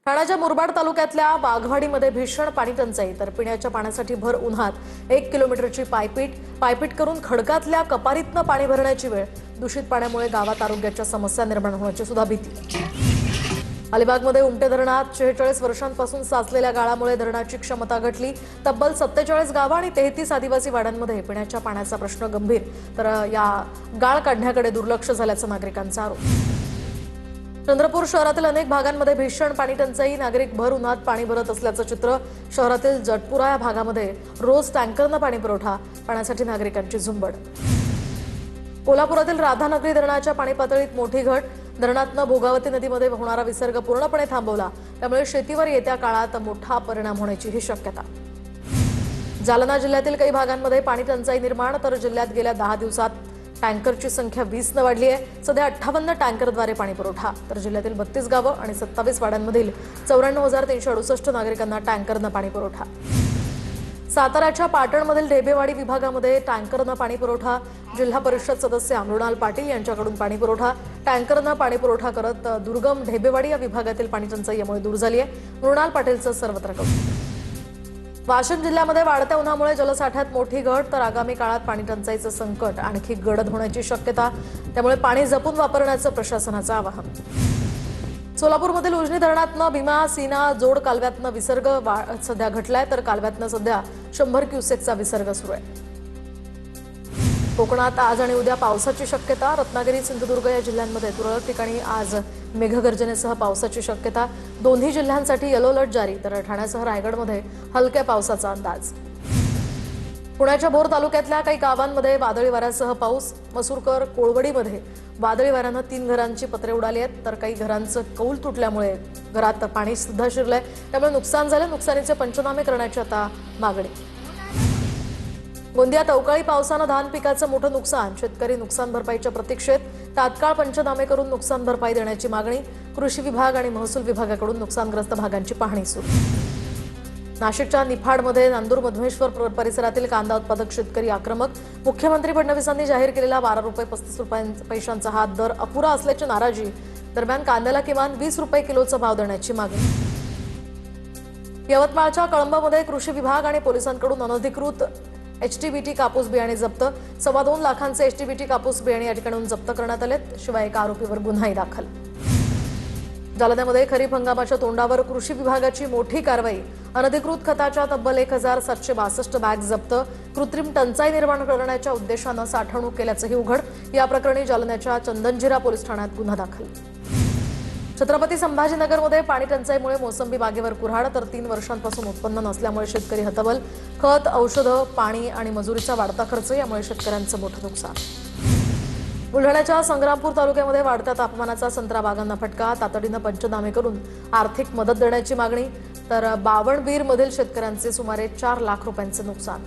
ठाण्याच्या मुरबाड तालुक्यातल्या वाघवाडीमध्ये भीषण पाणी टंचाई तर पिण्याच्या पाण्यासाठी भर उन्हात 1 किलोमीटरची पायपीट करून खडकातल्या कपारीतनं पाणी भरण्याची वेळ। दूषित पाण्यामुळे गावात आरोग्याच्या समस्या निर्माण होण्याची सुद्धा भीती। अलिबागमध्ये उमटे धरणात 46 वर्षांपासून साचलेल्या गाळामुळे धरणाची क्षमता घटली। तब्बल 47 गावं आणि 33 आदिवासी वाड्यांमध्ये पिण्याच्या पाण्याचा प्रश्न गंभीर, तर या गाळ काढण्याकडे दुर्लक्ष झाल्याचा नागरिकांचा आरोप। चंद्रपूर शहरातील अनेक भागांमध्ये भीषण पाणी टंचाई, नागरिक भर उन्हात पाणी भरत असल्याचं चित्र। शहरातील जटपुरा या भागामध्ये रोज टँकरनं पाणी पुरवठा, पाण्यासाठी नागरिकांची झुंबड। कोल्हापुरातील राधानगरी धरणाच्या पाणी पातळीत मोठी घट, धरणातनं भोगावती नदीमध्ये होणारा विसर्ग पूर्णपणे थांबवला, त्यामुळे शेतीवर येत्या काळात मोठा परिणाम होण्याची शक्यता। जालना जिल्ह्यातील काही भागांमध्ये पाणी टंचाई निर्माण, तर जिल्ह्यात गेल्या 10 दिवसात टँकरची संख्या 20 ने वाढली आहे। सध्या 58 टँकरद्वारे पाणी पुरवठा, तर जिल्ह्यातील 32 गावं आणि 27 वाड्यांमधील 94,368 नागरिकांना टँकरनं पाणी पुरवठा। साताऱ्याच्या पाटणमधील ढेबेवाडी विभागामध्ये टँकरनं पाणी पुरवठा, जिल्हा परिषद सदस्य मृणाल पाटील यांच्याकडून पाणी पुरवठा। टँकरनं पाणी पुरवठा करत दुर्गम ढेबेवाडी या विभागातील पाणी टंचाईमुळे दूर झाली आहे। मृणाल पाटीलचं सर्वत्र कौतुक। वाशिम जिल्ह्यामध्ये वाढत्या उन्हामुळे जलसाठ्यात मोठी घट, तर आगामी काळात पाणी टंचाईचं संकट आणखी गडद होण्याची शक्यता, त्यामुळे पाणी जपून वापरण्याचं प्रशासनाचं आवाहन। सोलापूरमधील उजनी धरणातनं भीमा सीना जोड कालव्यातनं विसर्ग सध्या घटलाय, तर कालव्यातनं सध्या 100 क्युसेकचा विसर्ग सुरू आहे। कोकणात आज आणि उद्या पावसाची शक्यता, रत्नागिरी सिंधुदुर्ग या जिल्ह्यांमध्ये तुरळक ठिकाणी आज मेघगर्जनेसह पावसाची शक्यता। दोन्ही जिल्ह्यांसाठी येलो अलर्ट जारी, तर ठाण्यासह रायगडमध्ये हलक्या पावसाचा अंदाज। पुण्याच्या भोर तालुक्यातल्या काही गावांमध्ये वादळी वाऱ्यासह पाऊस। मसूरकर कोळवडीमध्ये वादळी वाऱ्यानं 3 घरांची पत्रे उडाली आहेत, तर काही घरांचं कौल तुटल्यामुळे घरात पाणी सुद्धा शिरलंय, त्यामुळे नुकसान झालं। नुकसानीचे पंचनामे करण्याची आता मागणी। गोंदियात अवकाळी पावसानं धान पिकाचं मोठं नुकसान, शेतकरी नुकसान भरपाईच्या प्रतीक्षेत। तात्काळ पंचनामे करून नुकसान भरपाई देण्याची मागणी। कृषी विभाग आणि महसूल विभागाकडून नुकसानग्रस्त भागांची पाहणी सुरू। नाशिकच्या निफाडमध्ये नांदूर मधमेश्वर परिसरातील कांदा उत्पादक शेतकरी आक्रमक। मुख्यमंत्री फडणवीसांनी जाहीर केलेला 12 रुपये 35 पैशांचा हा दर अपुरा असल्याची नाराजी। दरम्यान कांद्याला किमान 20 रुपये किलोचा भाव देण्याची मागणी। यवतमाळच्या कळंबमध्ये कृषी विभाग आणि पोलिसांकडून अनधिकृत एचटीबीटी कापूस बियाणे जप्त। 2.25 लाखांचे एचटीबीटी कापूस बियाणे या ठिकाणून जप्त करण्यात आलेत, शिवाय एका आरोपीवर गुन्हाही दाखल। जालन्यामध्ये खरीप हंगामाच्या तोंडावर कृषी विभागाची मोठी कारवाई। अनधिकृत खताच्या तब्बल 1762 बॅग जप्त। कृत्रिम टंचाई निर्माण करण्याच्या उद्देशानं साठवणूक केल्याचंही उघड। या प्रकरणी जालन्याच्या चंदनजिरा पोलीस ठाण्यात गुन्हा दाखल। छत्रपती संभाजीनगरमध्ये पाणी टंचाईमुळे मोसंबी बागेवर कुऱ्हाड, तर 3 वर्षांपासून उत्पन्न नसल्यामुळे शेतकरी हतबल। खत, औषधं, पाणी आणि मजुरीचा वाढता खर्च यामुळे शेतकऱ्यांचं मोठं नुकसान। बुलढाण्याच्या संग्रामपूर तालुक्यामध्ये वाढत्या तापमानाचा संत्रा बागांना फटका। तातडीनं पंचनामे करून आर्थिक मदत देण्याची मागणी, तर बावणबीरमधील शेतकऱ्यांचे सुमारे 4 लाख रुपयांचे नुकसान।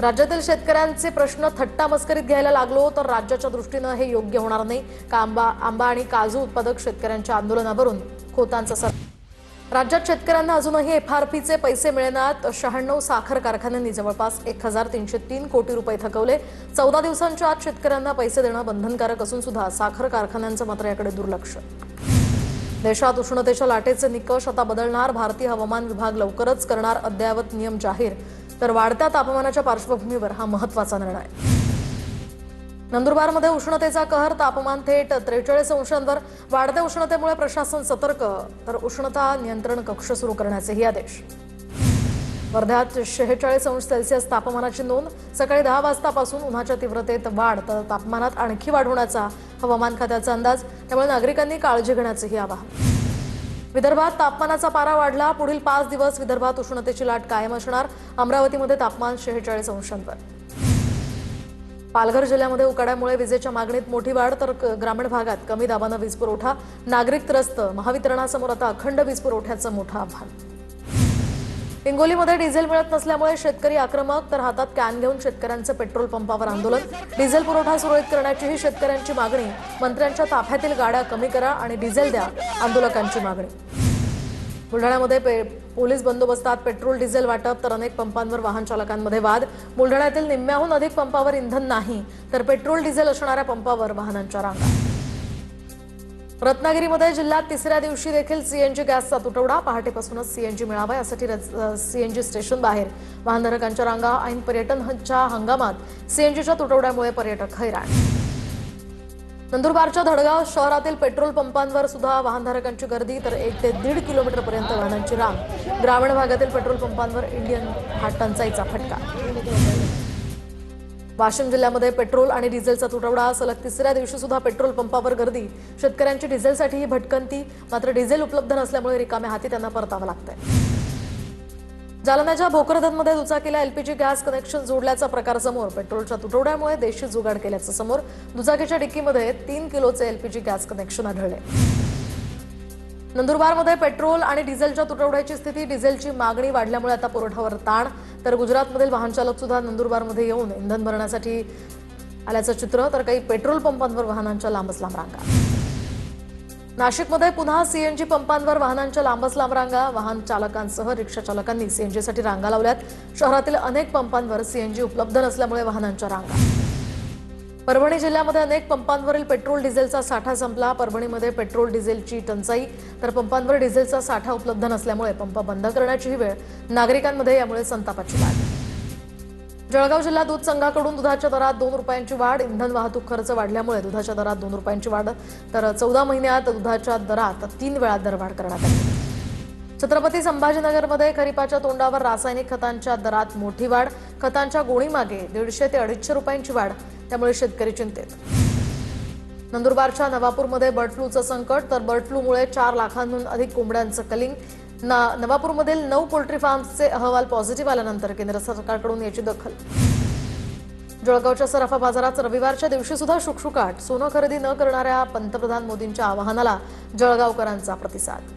राज्यातील शेतकऱ्यांचे प्रश्न थट्टा मस्करीत घ्यायला लागलो तर राज्याच्या दृष्टीनं हे योग्य होणार नाही। आंबा आणि काजू उत्पादक शेतकऱ्यांच्या आंदोलनावरून खोतांचा सर। राज्यात शेतकऱ्यांना अजूनही एफआरपीचे पैसे मिळेनात। 96 साखर कारखान्यांनी जवळपास 1303 कोटी रुपये थकवले। 14 दिवसांच्या आत शेतकऱ्यांना पैसे देणं बंधनकारक असून सुद्धा साखर कारखान्यांचं मात्र याकडे दुर्लक्ष। देशात उष्णतेच्या लाटेचे निकष आता बदलणार, भारतीय हवामान विभाग लवकरच करणार अद्ययावत नियम जाहीर, तर वाढत्या तापमानाच्या पार्श्वभूमीवर हा महत्त्वाचा निर्णय। नंदुरबारमध्ये उष्णतेचा कहर, तापमान थेट 43 अंशांवर। वाढत्या उष्णतेमुळे प्रशासन सतर्क, तर उष्णता नियंत्रण कक्ष सुरू करण्याचेही आदेश। वर्ध्यात 46 अंश सेल्सिअस तापमानाची नोंद। सकाळी 10 वाजतापासून उन्हाच्या तीव्रतेत वाढ, तर तापमानात आणखी वाढ होण्याचा हवामान खात्याचा अंदाज, त्यामुळे नागरिकांनी काळजी घेण्याचेही आवाहन। विदर्भात तापमानाचा पारा वाढला, पुढील 5 दिवस विदर्भात उष्णतेची लाट कायम असणार। अमरावतीमध्ये तापमान 46 अंशांवर। पालघर जिल्ह्यामध्ये उकाड्यामुळे विजेच्या मागणीत मोठी वाढ, तर ग्रामीण भागात कमी दाबानं वीज पुरवठा, नागरिक त्रस्त। महावितरणासमोर आता अखंड वीज पुरवठ्याचं मोठं आव्हान। हिंगोलीमध्ये डिझेल मिळत नसल्यामुळे शेतकरी आक्रमक, तर हातात कॅन घेऊन शेतकऱ्यांचं पेट्रोल पंपावर आंदोलन। डिझेल पुरवठा सुरळीत करण्याचीही शेतकऱ्यांची मागणी। मंत्र्यांच्या ताफ्यातील गाड्या कमी करा आणि डिझेल द्या, आंदोलकांची मागणी। बुलढाण्यामध्ये पोलीस बंदोबस्तात पेट्रोल डिझेल वाटप, तर अनेक पंपांवर वाहन चालकांमध्ये वाद। बुलढाण्यातील निम्म्याहून अधिक पंपावर इंधन नाही, तर पेट्रोल डिझेल असणाऱ्या पंपावर वाहनांच्या रांगा। रत्नागिरीमध्ये जिल्ह्यात तिसऱ्या दिवशी देखील सीएनजी गॅसचा तुटवडा. पहाटेपासूनच सीएनजी मिळावा यासाठी सीएनजी स्टेशन बाहेर वाहनधारकांच्या रांगा. ऐन पर्यटनाच्या हंगामात सीएनजीच्या तुटवड्यामुळे पर्यटक हैराण. नंदुरबारच्या धडगाव शहरातील पेट्रोल पंपांवर सुद्धा वाहनधारकांची गर्दी, तर 1 ते 1.5 किलोमीटरपर्यंत वाहनांची रांग. ग्रामीण भागातील पेट्रोल पंपांवर इंडियन टंचाईचा फटका. वाशिम जिल्ह्यामध्ये पेट्रोल आणि डिझेलचा तुटवडा. सलग तिसऱ्या दिवशी सुद्धा पेट्रोल पंपावर गर्दी. शेतकऱ्यांची डिझेलसाठीही भटकंती. मात्र डिझेल उपलब्ध नसल्यामुळे रिकाम्या हाती त्यांना परतावं लागतंय. जालन्याच्या भोकरदनमध्ये दुचाकीला एलपीजी गॅस कनेक्शन जोडल्याचा प्रकार समोर. पेट्रोलच्या तुटवड्यामुळे देशी जुगाड केल्याचं समोर. दुचाकीच्या डिक्कीमध्ये 3 किलोचे एलपीजी गॅस कनेक्शन आढळले. नंदुरबारमध्ये पेट्रोल आणि डिझेलच्या तुटवड्याची स्थिती. डिझेलची मागणी वाढल्यामुळे आता पुरवठ्यावर ताण. तर गुजरातमधील वाहन चालक सुद्धा नंदुरबारमध्ये येऊन इंधन भरण्यासाठी आल्याचं चित्र. तर काही पेट्रोल पंपांवर वाहनांच्या लांबच लांब रांगा. नाशिकमध्ये पुन्हा सीएनजी पंपांवर वाहनांच्या लांबच लांब रांगा. वाहन चालकांसह रिक्षा चालकांनी सीएनजीसाठी रांगा लावल्यात. शहरातील अनेक पंपांवर सीएनजी उपलब्ध नसल्यामुळे वाहनांच्या रांगा. परभणी जिल्ह्यामध्ये अनेक पंपांवरील पेट्रोल डिझेलचा साठा संपला. परभणीमध्ये पेट्रोल डिझेलची टंचाई, तर पंपांवर डिझेलचा साठा उपलब्ध नसल्यामुळे पंप बंद करण्याचीही वेळ. नागरिकांमध्ये यामुळे संतापाची लाट. जळगाव जिल्हा दूध संघाकडून दुधाच्या दरात 2 रुपयांची वाढ. इंधन वाहतूक खर्च वाढल्यामुळे दुधाच्या दरात 2 रुपयांची वाढ. तर 14 महिन्यात दुधाच्या दरात 3 वेळा दरवाढ करण्यात आली. छत्रपती संभाजीनगरमध्ये खरीपाच्या तोंडावर रासायनिक खतांच्या दरात मोठी वाढ. खतांच्या गोणीमागे 150 ते 250 रुपयांची वाढ. त्यामुळे शेतकरी चिंतेत. नंदुरबारच्या नवापूरमध्ये बर्ड फ्लूचं संकट. तर बर्ड फ्लूमुळे 4 लाखांहून अधिक कोंबड्यांचं कलिंग. नवापूरमधील 9 पोल्ट्री फार्म्सचे अहवाल पॉझिटिव्ह आल्यानंतर केंद्र सरकारकडून याची दखल. जळगावच्या सराफा बाजारात रविवारच्या दिवशी सुद्धा शुकशुकाट. सोनं खरेदी न करणाऱ्या पंतप्रधान मोदींच्या आवाहनाला जळगावकरांचा प्रतिसाद.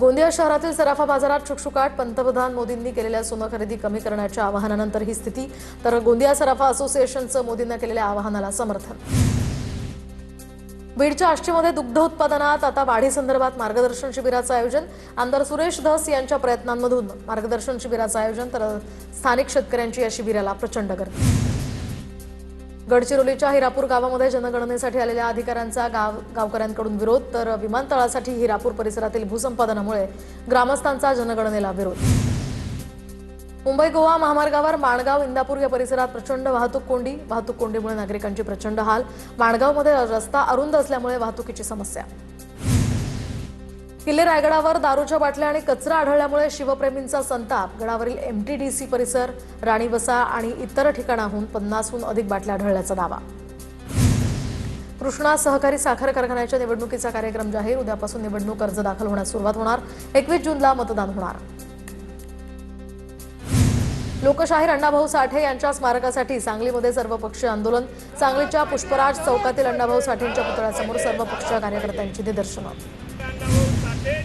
गोंदिया शहरातील सराफा बाजारात शुकशुकाट. पंतप्रधान मोदींनी केलेल्या सोनं खरेदी कमी करण्याच्या आवाहनानंतर ही स्थिती. तर गोंदिया सराफा असोसिएशनचं मोदींना केलेल्या आवाहनाला समर्थन. बीडच्या आष्टीमध्ये दुग्ध उत्पादनात आता वाढीसंदर्भात मार्गदर्शन शिबिराचं आयोजन. आमदार सुरेश धस यांच्या प्रयत्नांमधून मार्गदर्शन शिबिराचं आयोजन. तर स्थानिक शेतकऱ्यांची या शिबिराला प्रचंड गर्दी. गडचिरोलीच्या हिरापूर गावामध्ये जनगणनेसाठी आलेल्या अधिकाऱ्यांचा गावकऱ्यांकडून विरोध. तर विमानतळासाठी हिरापूर परिसरातील भूसंपादनामुळे ग्रामस्थांचा जनगणनेला विरोध. मुंबई गोवा महामार्गावर माणगाव इंदापूर या परिसरात प्रचंड वाहतूक कोंडी. वाहतूक कोंडीमुळे नागरिकांची प्रचंड हाल. माणगावमध्ये रस्ता अरुंद असल्यामुळे वाहतुकीची समस्या. किल्ले रायगडावर दारूच्या बाटल्या आणि कचरा आढळल्यामुळे शिवप्रेमींचा संताप. गडावरील एमटीडीसी परिसर, राणीवसा आणि इतर ठिकाणाहून 50हून अधिक बाटल्या आढळल्याचा दावा. कृष्णा सहकारी साखर कारखान्याच्या निवडणुकीचा कार्यक्रम जाहीर. उद्यापासून निवडणूक अर्ज दाखल होण्यास सुरुवात होणार. 21 जूनला मतदान होणार. लोकशाहीर अण्णाभाऊ साठे यांच्या स्मारकासाठी सांगलीमध्ये सर्वपक्षीय आंदोलन. सांगलीच्या पुष्पराज चौकातील अण्णाभाऊ साठेंच्या पुतळ्यासमोर सर्वपक्षीय कार्यकर्त्यांची निदर्शनं.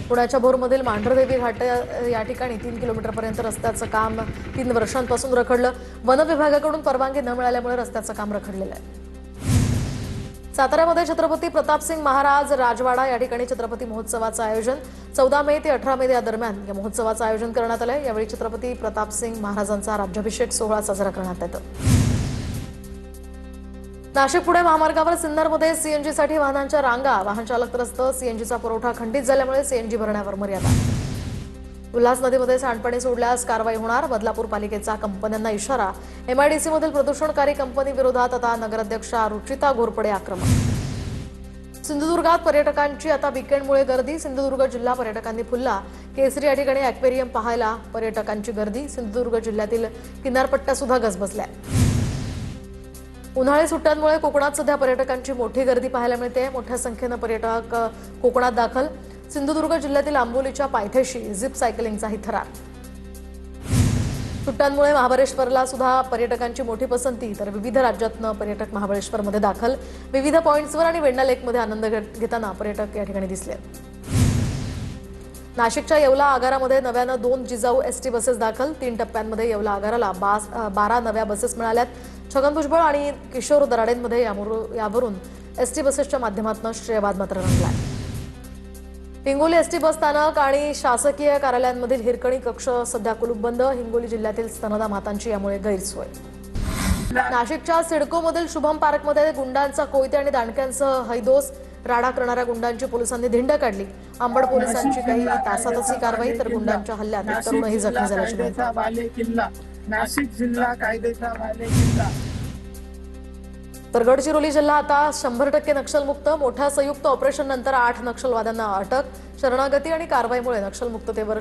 पुण्याच्या भोरमधील मांढरदेवी घाट या ठिकाणी 3 किलोमीटरपर्यंत रस्त्याचं काम 3 वर्षांपासून रखडलं. वन विभागाकडून परवानगी न मिळाल्यामुळे रस्त्याचं काम रखडलेलं आहे. साताऱ्यामध्ये छत्रपती प्रतापसिंग महाराज राजवाडा या ठिकाणी छत्रपती महोत्सवाचं आयोजन. 14 मे ते 18 मे या दरम्यान या महोत्सवाचं आयोजन करण्यात आलंय. यावेळी छत्रपती प्रतापसिंग महाराजांचा राज्याभिषेक सोहळा साजरा करण्यात येतो. नाशिक पुणे महामार्गावर सिन्नरमध्ये सीएनजीसाठी वाहनांच्या रांगा. वाहन चालक त्रस्त. सीएनजीचा पुरवठा खंडित झाल्यामुळे सीएनजी भरण्यावर मर्यादा. उल्हास नदीमध्ये सांडपाणी सोडल्यास कारवाई होणार. बदलापूर पालिकेचा कंपन्यांना इशारा. एमआयडीसीमधील प्रदूषणकारी कंपनी विरोधात आता नगराध्यक्षा रुचिता घोरपडे आक्रमक. सिंधुदुर्गात पर्यटकांची आता वीकेंडमुळे गर्दी. सिंधुदुर्ग जिल्हा पर्यटकांनी फुलला. केसरी या ठिकाणी ॲक्वेरियम पाहायला पर्यटकांची गर्दी. सिंधुदुर्ग जिल्ह्यातील किनारपट्ट्या सुद्धा गजबजल्या. उन्हाळी सुट्ट्यांमुळे कोकणात सध्या पर्यटकांची मोठी गर्दी पाहायला मिळते. मोठ्या संख्येनं पर्यटक कोकणात दाखल. सिंधुदुर्ग जिल्ह्यातील आंबोलीच्या पायथ्याशी झिप सायकलिंगचाही थरार. सुट्ट्यांमुळे महाबळेश्वरला सुद्धा पर्यटकांची मोठी पसंती. तर विविध राज्यातनं पर्यटक महाबळेश्वरमध्ये दाखल. विविध पॉइंट्सवर आणि वेण्णा लेकमध्ये आनंद घेताना पर्यटक या ठिकाणी दिसले. नाशिकच्या येवला आगारामध्ये नव्यानं 2 जिजाऊ एसटी बसेस दाखल. 3 टप्प्यांमध्ये येवला आगाराला 12 नव्या बसेस मिळाल्यात. छगन भुजबळ आणि किशोर दराडेंमध्ये यावरून एसटी बसेसच्या माध्यमातून श्रेयवाद मात्र रंगलाय. हिंगोली एसटी बस स्थानक आणि शासकीय कार्यालयांमधील हिरकणी कक्ष सध्या कुलूपबंद. हिंगोली जिल्ह्यातील स्तनदा मातांची यामुळे गैरसोय. नाशिकच्या सिडकोमधील शुभम पार्कमध्ये गुंडांचा कोयते आणि दांडक्यांसह हैदोस. राडा करणाऱ्या गुंडांची पोलिसांनी धिंड काढली। अंबड पोलिसांची काही तासातच ही कारवाई, तर गुंडांच्या हल्ल्यात एक तरुणही जखमी झाल्याची माहिती। नाशिक जिल्हा कायद्याचा बालेकिल्ला। तर गडचिरोली जिल्हा आता 100% नक्षलमुक्त। मोठ्या संयुक्त ऑपरेशन नंतर 8 नक्षलवाद्यांना अटक। शरणागती आणि कारवाईमुळे नक्षलमुक्ततेवर